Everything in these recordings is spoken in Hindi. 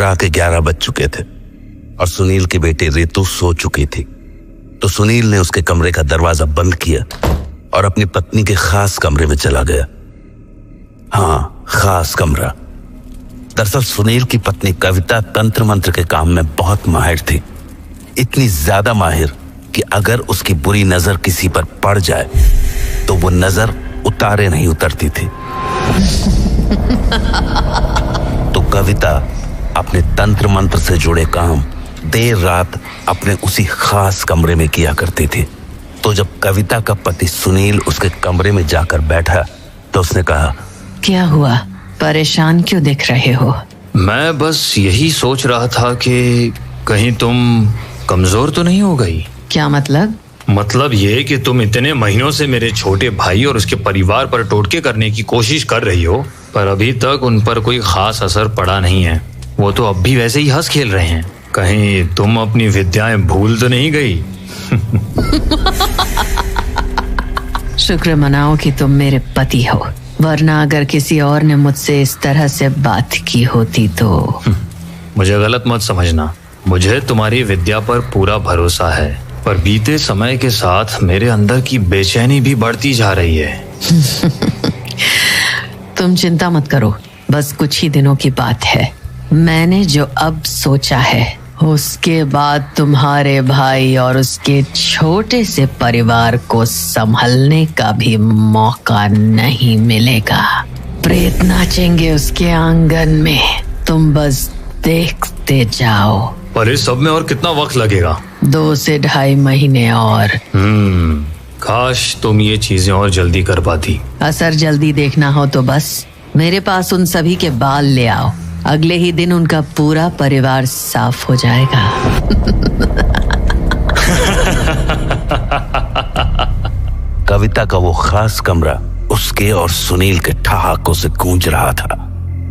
ठुकरा के 11 बज चुके थे और सुनील की बेटी रितु सो चुकी थी। तो सुनील ने उसके कमरे का दरवाजा बंद किया और अपनी पत्नी के खास कमरे में चला गया। हाँ, खास कमरा। दरअसल सुनील की पत्नी कविता तंत्र मंत्र के काम में बहुत माहिर थी। इतनी ज्यादा माहिर कि अगर उसकी बुरी नजर किसी पर पड़ जाए तो वो नजर उतारे नहीं उतरती थी। तो कविता अपने तंत्र मंत्र से जुड़े काम देर रात अपने उसी खास कमरे में किया करती थी। तो जब कविता का पति सुनील उसके कमरे में जाकर बैठा तो उसने कहा, क्या हुआ, परेशान क्यों दिख रहे हो? मैं बस यही सोच रहा था कि कहीं तुम कमजोर तो नहीं हो गई। क्या मतलब? मतलब ये कि तुम इतने महीनों से मेरे छोटे भाई और उसके परिवार पर टोटके करने की कोशिश कर रही हो, पर अभी तक उन पर कोई खास असर पड़ा नहीं है। वो तो अब भी वैसे ही हंस खेल रहे हैं। कहीं तुम अपनी विद्याएं भूल तो नहीं गई? शुक्र मनाओ कि तुम मेरे पति हो, वरना अगर किसी और ने मुझसे इस तरह से बात की होती तो। मुझे गलत मत समझना, मुझे तुम्हारी विद्या पर पूरा भरोसा है, पर बीते समय के साथ मेरे अंदर की बेचैनी भी बढ़ती जा रही है। तुम चिंता मत करो, बस कुछ ही दिनों की बात है। मैंने जो अब सोचा है उसके बाद तुम्हारे भाई और उसके छोटे से परिवार को संभलने का भी मौका नहीं मिलेगा। प्रेत नाचेंगे उसके आंगन में, तुम बस देखते जाओ। पर इस सब में और कितना वक्त लगेगा? 2 से 2.5 महीने और। काश तुम ये चीजें और जल्दी कर पाती। असर जल्दी देखना हो तो बस मेरे पास उन सभी के बाल ले आओ, अगले ही दिन उनका पूरा परिवार साफ हो जाएगा। कविता का वो खास कमरा उसके और सुनील के ठहाकों से गूंज रहा था,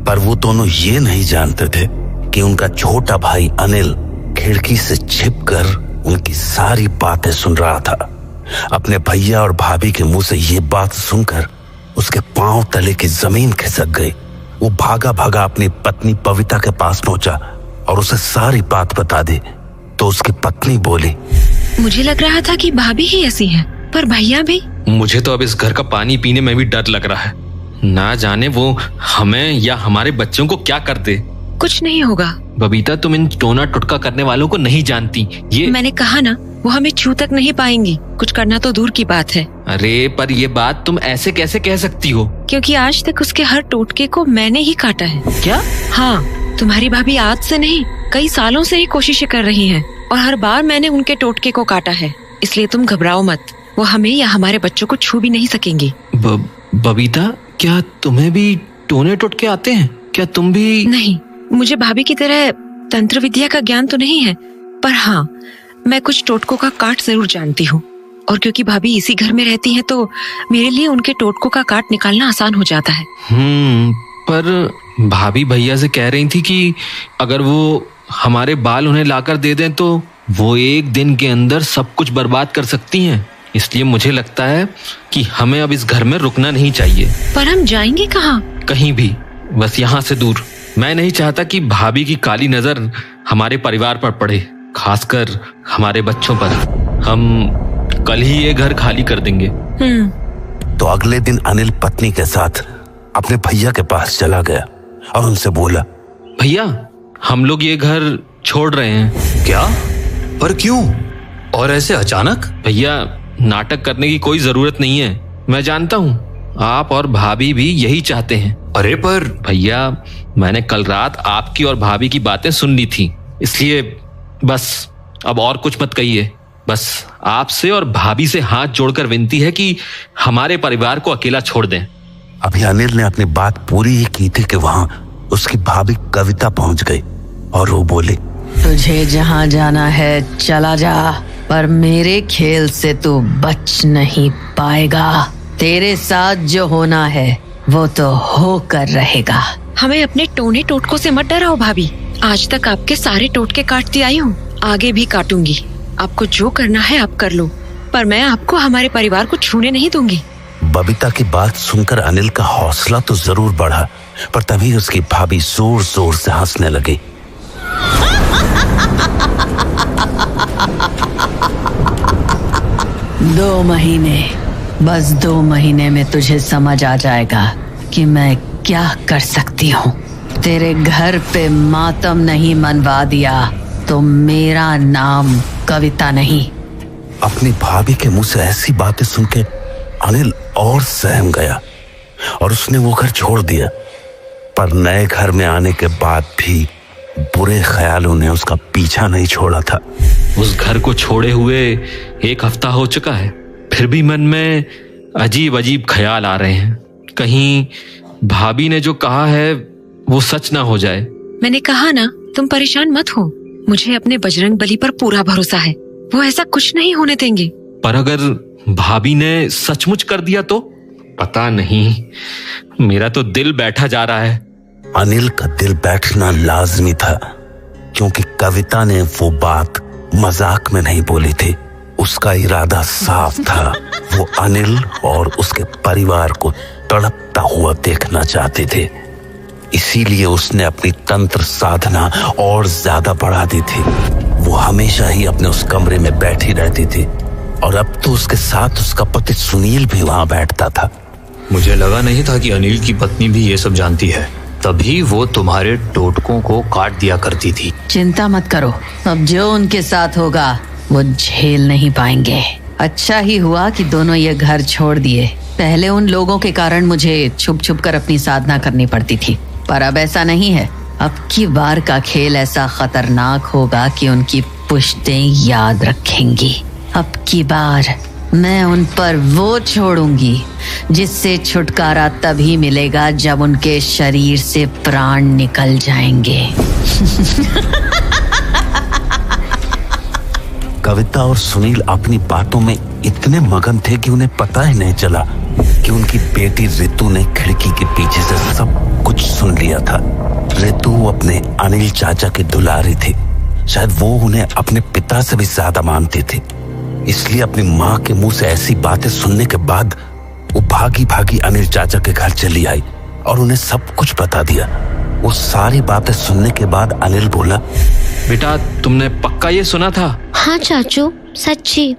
पर वो दोनों ये नहीं जानते थे कि उनका छोटा भाई अनिल खिड़की से छिपकर उनकी सारी बातें सुन रहा था। अपने भैया और भाभी के मुंह से ये बात सुनकर उसके पांव तले की जमीन खिसक गई। वो भागा भागा अपनी पत्नी पविता के पास पहुंचा और उसे सारी बात बता दी। तो उसकी पत्नी बोली, मुझे लग रहा था कि भाभी ही ऐसी है, पर भैया भी। मुझे तो अब इस घर का पानी पीने में भी डर लग रहा है। ना जाने वो हमें या हमारे बच्चों को क्या कर दे। कुछ नहीं होगा। बबीता, तुम इन टोना टुटका करने वालों को नहीं जानती। ये मैंने कहा ना, वो हमें छू तक नहीं पाएंगी। कुछ करना तो दूर की बात है। अरे पर ये बात तुम ऐसे कैसे कह सकती हो? क्योंकि आज तक उसके हर टोटके को मैंने ही काटा है। क्या? हाँ, तुम्हारी भाभी आज से नहीं, कई सालों से ही कोशिशें कर रही हैं और हर बार मैंने उनके टोटके को काटा है। इसलिए तुम घबराओ मत, वो हमें या हमारे बच्चों को छू भी नहीं सकेंगी। बबीता, क्या तुम्हें भी टोने टोटके आते हैं? क्या तुम भी? नहीं, मुझे भाभी की तरह तंत्र विद्या का ज्ञान तो नहीं है, पर हाँ, मैं कुछ टोटकों का काट जरूर जानती हूँ। और क्योंकि भाभी इसी घर में रहती हैं, तो मेरे लिए उनके टोटकों का काट निकालना आसान हो जाता है। पर भाभी भैया से कह रही थी कि अगर वो हमारे बाल उन्हें लाकर दे दें तो वो 1 दिन के अंदर सब कुछ बर्बाद कर सकती हैं। इसलिए मुझे लगता है कि हमें अब इस घर में रुकना नहीं चाहिए। पर हम जाएंगे कहाँ? कहीं भी, बस यहाँ से दूर। मैं नहीं चाहता कि भाभी की काली नजर हमारे परिवार पर पड़े, खासकर हमारे बच्चों पर। हम कल ही ये घर खाली कर देंगे। तो अगले दिन अनिल पत्नी के साथ अपने भैया के पास चला गया और उनसे बोला, भैया, हम लोग ये घर छोड़ रहे हैं। क्या? पर क्यों? और ऐसे अचानक? भैया, नाटक करने की कोई जरूरत नहीं है। मैं जानता हूँ आप और भाभी भी यही चाहते हैं। अरे पर भैया, मैंने कल रात आपकी और भाभी की बातें सुन ली थी, इसलिए बस अब और कुछ मत कहिए। बस आपसे और भाभी से हाथ जोड़कर विनती है कि हमारे परिवार को अकेला छोड़ दें। अभी अनिल ने अपनी बात पूरी ही की थी कि वहां उसकी भाभी कविता पहुंच गई और वो बोली, तुझे जहां जाना है चला जा, पर मेरे खेल से तू बच नहीं पाएगा। तेरे साथ जो होना है वो तो होकर रहेगा। हमें अपने टोने टोटकों से मत डराओ भाभी। आज तक आपके सारे टोटके काटती आई हूँ, आगे भी काटूंगी। आपको जो करना है आप कर लो, पर मैं आपको हमारे परिवार को छूने नहीं दूंगी। बबीता की बात सुनकर अनिल का हौसला तो जरूर बढ़ा, पर तभी उसकी भाभी जोर जोर से हंसने लगी दो महीने, बस 2 महीने में तुझे समझ आ जाएगा कि मैं क्या कर सकती हूँ। तेरे घर पे मातम नहीं मनवा दिया तो मेरा नाम कविता नहीं। अपनी भाभी के मुंह से ऐसी बातें सुन के अनिल और सहम गया और उसने वो घर छोड़ दिया। पर नए घर में आने के बाद भी बुरे ख्यालों ने उसका पीछा नहीं छोड़ा था। उस घर को छोड़े हुए 1 हफ्ता हो चुका है, फिर भी मन में अजीब अजीब ख्याल आ रहे हैं। कहीं भाभी ने जो कहा है वो सच ना हो जाए। मैंने कहा ना, तुम परेशान मत हो, मुझे अपने बजरंग बली पर पूरा भरोसा है, वो ऐसा कुछ नहीं होने देंगे। पर अगर भाभी ने सचमुच कर दिया तो? पता नहीं, मेरा तो दिल बैठा जा रहा है। अनिल का दिल बैठना लाजमी था, क्योंकि कविता ने वो बात मजाक में नहीं बोली थी। उसका इरादा साफ था, वो अनिल और उसके परिवार को तड़पता हुआ देखना चाहते थे। इसीलिए उसने अपनी तंत्र साधना और ज्यादा बढ़ा दी थी। वो हमेशा ही अपने उस कमरे में बैठी रहती थी और अब तो उसके साथ उसका पति सुनील भी वहां बैठता था। मुझे लगा नहीं था कि अनिल की पत्नी भी ये सब जानती है, तभी वो तुम्हारे टोटकों को काट दिया करती थी। चिंता मत करो, अब जो उनके साथ होगा वो झेल नहीं पाएंगे। अच्छा ही हुआ कि दोनों ये घर छोड़ दिए। पहले उन लोगों के कारण मुझे छुप छुप कर अपनी साधना करनी पड़ती थी, पर अब ऐसा नहीं है। अब की बार का खेल ऐसा खतरनाक होगा कि उनकी पुश्तें याद रखेंगी। अब की बार मैं उन पर वो छोड़ूंगी जिससे छुटकारा तभी मिलेगा जब उनके शरीर से प्राण निकल जाएंगे। कविता और सुनील अपनी बातों में इतने मगन थे कि उन्हें पता ही नहीं चला कि उनकी बेटी रितु ने खिड़की के पीछे से सब कुछ सुन लिया था। रितु अपने अनिल चाचा की दुलारी थी। शायद वो उन्हें अपने पिता से भी ज्यादा मानती थी, इसलिए अपनी माँ के मुंह से ऐसी बातें सुनने के बाद वो भागी भागी अनिल चाचा के घर चली आई और उन्हें सब कुछ बता दिया। वो सारी बातें सुनने के बाद अनिल बोला, बेटा तुमने पक्का ये सुना था? हाँ चाचू, सच्ची।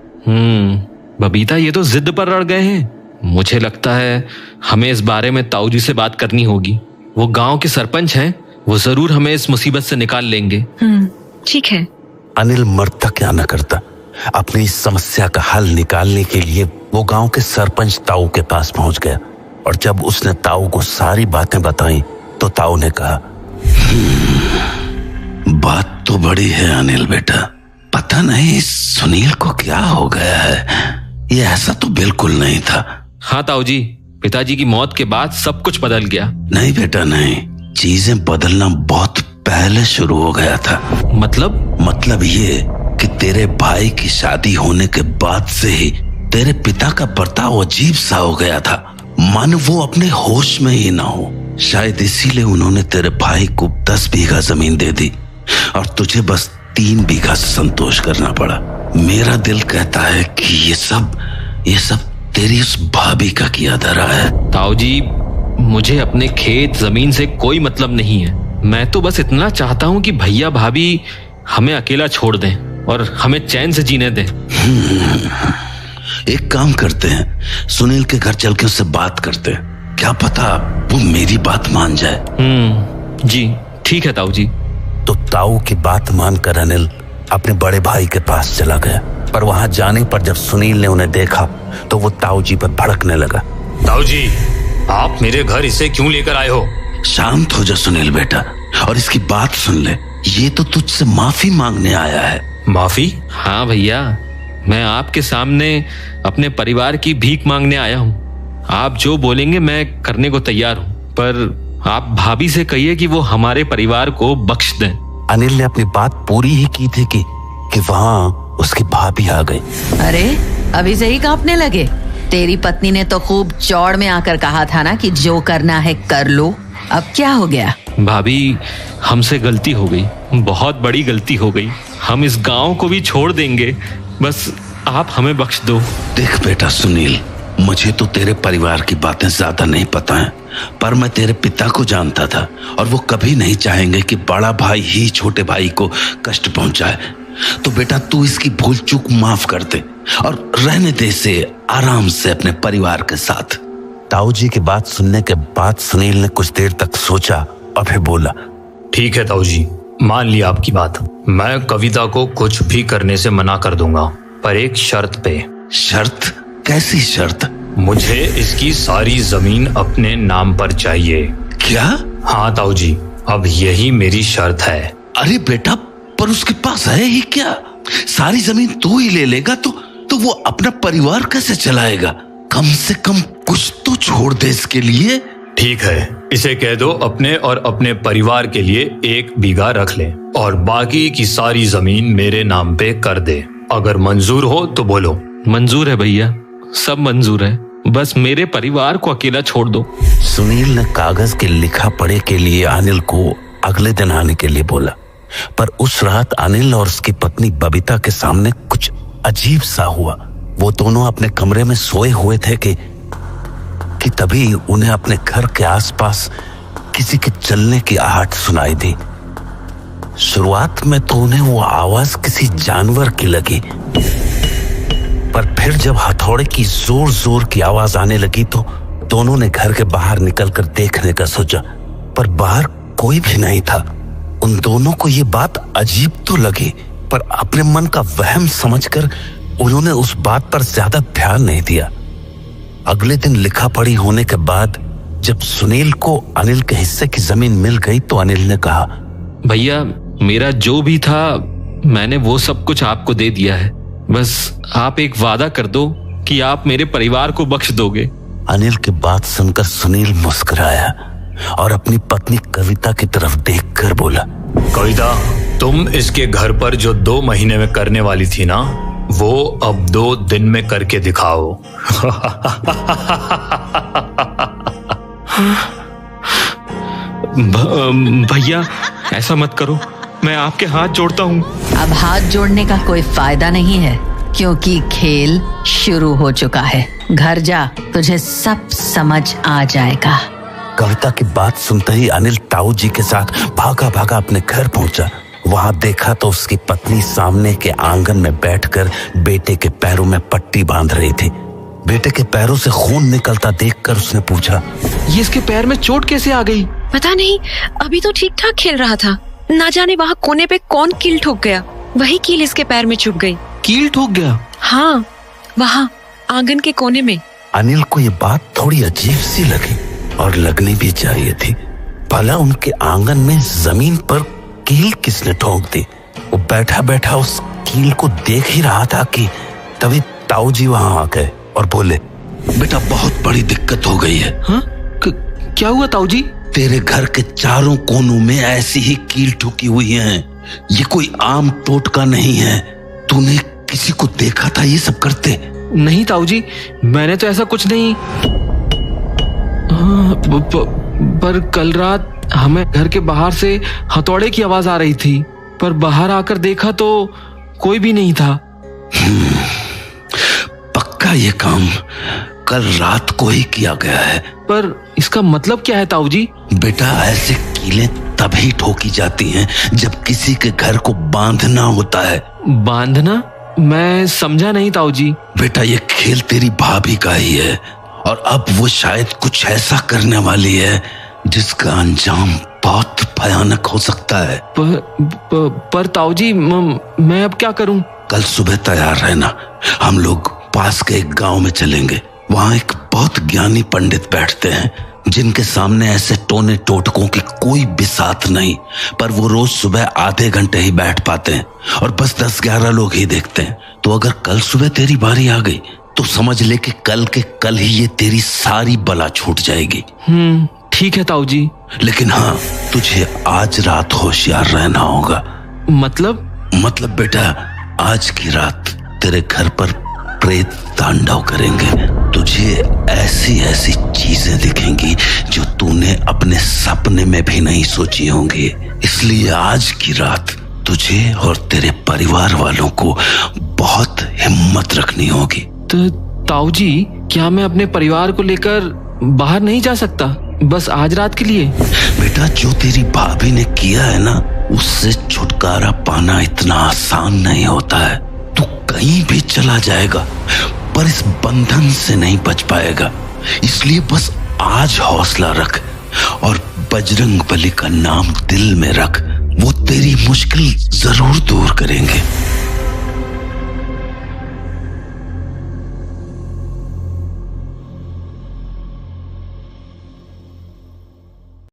बबीता ये तो जिद पर अड़ गए हैं। मुझे लगता है हमें इस बारे में ताऊ जी से बात करनी होगी। वो गांव के सरपंच हैं, वो जरूर हमें इस मुसीबत से निकाल लेंगे। ठीक है। अनिल मरता क्या न करता, अपनी इस समस्या का हल निकालने के लिए वो गांव के सरपंच ताऊ के पास पहुंच गया और जब उसने ताऊ को सारी बातें बताई तो ताऊ ने कहा, बात तो बड़ी है अनिल बेटा, पता नहीं सुनील को क्या हो गया है। ये ऐसा तो बिल्कुल नहीं था। हाँ ताऊ जी, पिताजी की मौत के बाद सब कुछ बदल गया। नहीं बेटा नहीं, चीजें बदलना बहुत पहले शुरू हो गया था। मतलब ये कि तेरे भाई की शादी होने के बाद से ही तेरे पिता का बर्ताव अजीब सा हो गया था। मन वो अपने होश में ही ना हो। शायद इसीलिए उन्होंने तेरे भाई को 10 बीघा जमीन दे दी और तुझे बस 3 बीघा से संतोष करना पड़ा। मेरा दिल कहता है कि ये सब तेरी उस भाभी का किया धरा है। ताऊ जी, मुझे अपने खेत जमीन से कोई मतलब नहीं है। मैं तो बस इतना चाहता हूँ कि भैया भाभी हमें अकेला छोड़ दें और हमें चैन से जीने दें। एक काम करते हैं, सुनील के घर चल के उससे बात करते हैं, क्या पता वो मेरी बात मान जाए। जी ठीक है ताऊ जी। तो ताऊ की बात मानकर अनिल अपने बड़े भाई के पास चला गया, पर वहां जाने पर जब सुनील ने उन्हें देखा तो वो ताऊ जी पर भड़कने लगा। ताऊ जी, आप मेरे घर इसे क्यों लेकर आए हो? शांत हो जा सुनील बेटा और इसकी बात सुन ले। ये तो तुझसे माफी मांगने आया है। माफी? हाँ भैया, मैं आपके सामने अपने परिवार की भीख मांगने आया हूँ। आप जो बोलेंगे मैं करने को तैयार हूँ, पर आप भाभी से कहिए कि वो हमारे परिवार को बख्श दें। अनिल ने अपनी बात पूरी ही की थी कि वहाँ उसकी भाभी आ गई। अरे अभी से ही कांपने लगे। तेरी पत्नी ने तो खूब चौड़ में आकर कहा था ना कि जो करना है कर लो। अब क्या हो गया? भाभी, हमसे गलती हो गई, बहुत बड़ी गलती हो गई। हम इस गांव को भी छोड़ देंगे, बस आप हमें बख्श दो। देख बेटा सुनील, मुझे तो तेरे परिवार की बातें ज्यादा नहीं पता हैं, पर मैं तेरे पिता को जानता था और वो कभी नहीं चाहेंगे कि बड़ा भाई ही छोटे भाई को कष्ट पहुंचाए। तो बेटा तू इसकी भूल चूक माफ कर दे और रहने दे इसे आराम से अपने परिवार के साथ। ताऊ जी की बात सुनने के बाद सुनील ने कुछ देर तक सोचा और फिर बोला, ठीक है ताऊ जी, मान लिया आपकी बात। मैं कविता को कुछ भी करने से मना कर दूंगा, पर एक शर्त पे। शर्त? कैसी शर्त? मुझे इसकी सारी जमीन अपने नाम पर चाहिए। क्या? हाँ ताऊ जी, अब यही मेरी शर्त है। अरे बेटा, पर उसके पास है ही क्या? सारी जमीन तू ही ले लेगा तो वो अपना परिवार कैसे चलाएगा? कम से कम कुछ तो छोड़ दे इसके लिए। ठीक है, इसे कह दो अपने और अपने परिवार के लिए 1 बीघा रख ले और बाकी की सारी जमीन मेरे नाम पे कर दे। अगर मंजूर हो तो बोलो। मंजूर है भैया, सब मंजूर है, बस मेरे परिवार को अकेला छोड़ दो। सुनील ने कागज के लिखा पढ़े के लिए अनिल को अगले दिन आने के लिए बोला, पर उस रात अनिल और उसकी पत्नी बबीता के सामने कुछ अजीब सा हुआ। वो दोनों अपने कमरे में सोए हुए थे कि तभी उन्हें अपने घर के आसपास किसी के चलने की आहट सुनाई दी। शुरुआत में तो उन्हें वो आवाज किसी जानवर की लगी, पर फिर जब हथौड़े की जोर जोर की आवाज आने लगी तो दोनों ने घर के बाहर निकलकर देखने का सोचा, पर बाहर कोई भी नहीं था। उन दोनों को ये बात अजीब तो लगी, पर अपने मन का वहम समझकर उन्होंने उस बात पर ज्यादा ध्यान नहीं दिया। अगले दिन लिखा पढ़ी होने के बाद जब सुनील को अनिल के हिस्से की जमीन मिल गई तो अनिल ने कहा, भैया मेरा जो भी था मैंने वो सब कुछ आपको दे दिया है, बस आप एक वादा कर दो कि आप मेरे परिवार को बख्श दोगे। अनिल की बात सुनकर सुनील मुस्कुराया और अपनी पत्नी कविता की तरफ देखकर बोला, कविता, तुम इसके घर पर जो 2 महीने में करने वाली थी ना, वो अब 2 दिन में करके दिखाओ। भैया ऐसा मत करो, मैं आपके हाथ जोड़ता हूँ। अब हाथ जोड़ने का कोई फायदा नहीं है, क्योंकि खेल शुरू हो चुका है। घर जा, तुझे सब समझ आ जाएगा। कविता की बात सुनते ही अनिल ताऊ जी के साथ भागा भागा अपने घर पहुंचा। वहां देखा तो उसकी पत्नी सामने के आंगन में बैठकर बेटे के पैरों में पट्टी बांध रही थी। बेटे के पैरों से खून निकलता देखकर उसने पूछा, ये इसके पैर में चोट कैसे आ गई? पता नहीं, अभी तो ठीक ठाक खेल रहा था, ना जाने वहाँ कोने पे कौन कील ठोक गया, वही कील इसके पैर में चुभ गई। कील ठोक गया? हाँ, वहाँ आंगन के कोने में। अनिल को ये बात थोड़ी अजीब सी लगी और लगनी भी चाहिए थी। भला उनके आंगन में जमीन पर कील किसने ठोक दी? वो बैठा बैठा उस कील को देख ही रहा था कि तभी ताऊ जी वहां आ गए और बोले, बेटा बहुत बड़ी दिक्कत हो गई है। हाँ? क्या हुआ ताऊ जी? तेरे घर के चारों कोनों में ऐसी ही कील ठुकी हुई है। ये कोई आम टोटका नहीं है। तूने किसी को देखा था ये सब करते? नहीं ताऊ जी, मैंने तो ऐसा कुछ नहीं। पर कल रात हमें घर के बाहर से हथौड़े की आवाज आ रही थी, पर बाहर आकर देखा तो कोई भी नहीं था। पक्का ये काम कल रात को ही किया गया है। पर इसका मतलब क्या है ताऊ जी? बेटा ऐसे कीलें तभी ठोकी जाती हैं जब किसी के घर को बांधना होता है। बांधना? मैं समझा नहीं ताऊ जी। बेटा ये खेल तेरी भाभी का ही है और अब वो शायद कुछ ऐसा करने वाली है जिसका अंजाम बहुत भयानक हो सकता है। पर ताऊ जी मैं अब क्या करूं? कल सुबह तैयार रहना, हम लोग पास के एक गांव में चलेंगे। वहां एक बहुत ज्ञानी पंडित बैठते हैं जिनके सामने ऐसे टोने टोटकों की कोई बिसात नहीं, पर वो रोज सुबह आधे घंटे ही बैठ पाते हैं और बस 10-11 लोग ही देखते हैं। तो अगर कल सुबह तेरी बारी आ गई तो समझ ले कि कल के कल ही ये तेरी सारी बला छूट जाएगी। ठीक है ताऊ जी। लेकिन हाँ, तुझे आज रात होशियार रहना होगा। मतलब बेटा आज की रात तेरे घर पर प्रेत तांडव करेंगे। तुझे ऐसी ऐसी चीजें दिखेंगी जो तूने अपने सपने में भी नहीं सोची होंगी। इसलिए आज की रात तुझे और तेरे परिवार वालों को बहुत हिम्मत रखनी होगी। तो ताऊ जी क्या मैं अपने परिवार को लेकर बाहर नहीं जा सकता, बस आज रात के लिए? बेटा, जो तेरी भाभी ने किया है ना, उससे छुटकारा पाना इतना आसान नहीं होता है। तू कहीं भी चला जाएगा पर इस बंधन से नहीं बच पाएगा। इसलिए बस आज हौसला रख और बजरंग बली का नाम दिल में रख। वो तेरी मुश्किल जरूर दूर करेंगे।